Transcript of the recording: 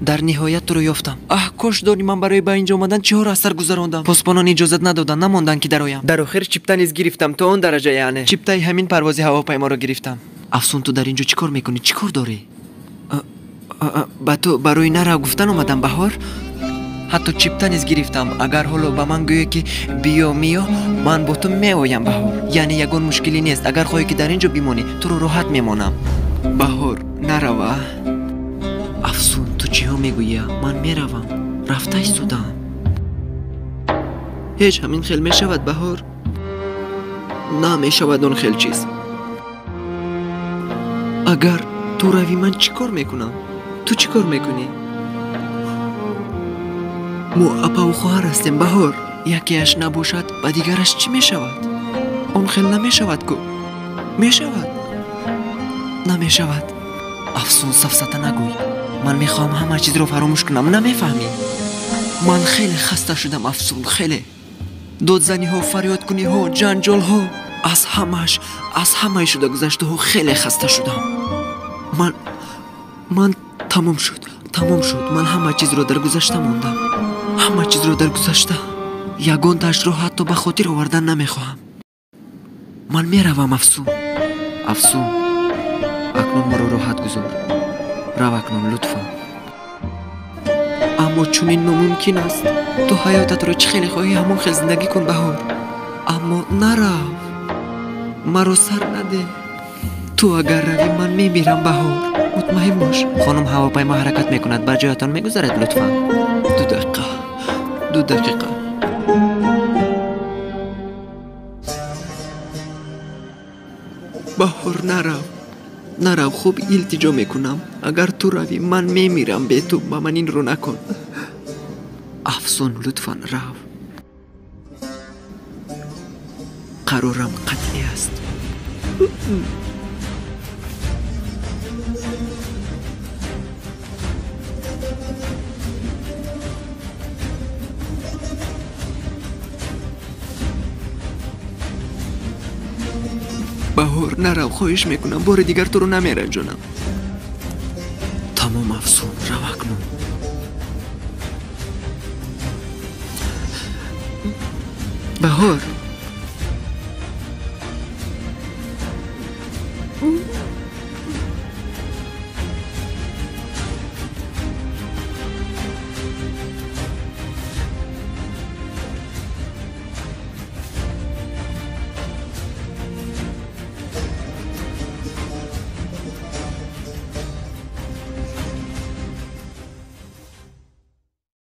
در نهایت تو رو یافتم. کاش دانی من برای به اینجا اومدن چه ها را از سر گذراندم. پاسبانان اجازت ندادن، نماندن که درایم. در آخر چیپتا نیز گرفتم تا اون درجه. یعنی چیپتای همین پرواز هواپیما رو گرفتم. افسون تو در اینجا چیکار میکنی؟ چیکار داری؟ با تو برای نرا گفتن اومدم بهار. حتی چیپتا نیز گرفتم. اگر حالا به من گویی که بیا میا، من با تو میایم بهار. یعنی یگان مشکلی نیست. اگر خواهی که در اینجا بمانی تو رو راحت میمانم. بهار نروا. افسون تو چی ها میگویی؟ من میروم. رفته ایستادم. هیچ همین خیل میشود بهار؟ نه میشود اون خیل چیز. اگر تو روی من چی کار میکنم؟ تو چی کار میکنی؟ ما اپا و خواهر هستیم بهار. یکیش نباشد و دیگرش چی میشود؟ اون خیل نمیشود که میشود. نمیشود. افسون سفسطه نگوی. من میخوام همه چیز رو فراموش کنم. نمیفهمی؟ من خیلی خسته شدم افسون. خیلی دادزنی ها، فریاد کنی ها، جنجال ها، از همه شده گذشته ها خیلی خسته شدم. من تمام شد. من همه چیز رو در گذشته موندم. همه چیز رو در گذشته. یگان تاش رو حتی به خاطر آوردن نمیخواهم. من میروم افسون. اکنون مرا راحت گذار. رو اکنون لطفا. اما چون این ناممکن است. تو حیاتت رو چه خیلی خواهی همون خیل زندگی کن بهار. اما نرو. مرا سر نده. تو اگر روی من میمیرم بهار. مطمئن باش. خانم هواپیما حرکت میکند. بر جایتان میگذارد لطفا. 2 دقیقه. بهار نرو. خوب التجا میکنم. اگر تو روی من میمیرم به تو. با من این رو نکن. افسون لطفا رو. قرارم قطعی است. بهار نرو. خواهش میکنم. بار دیگر تو رو نمیرنجانم. تمام افسون. رو اکنون. بهار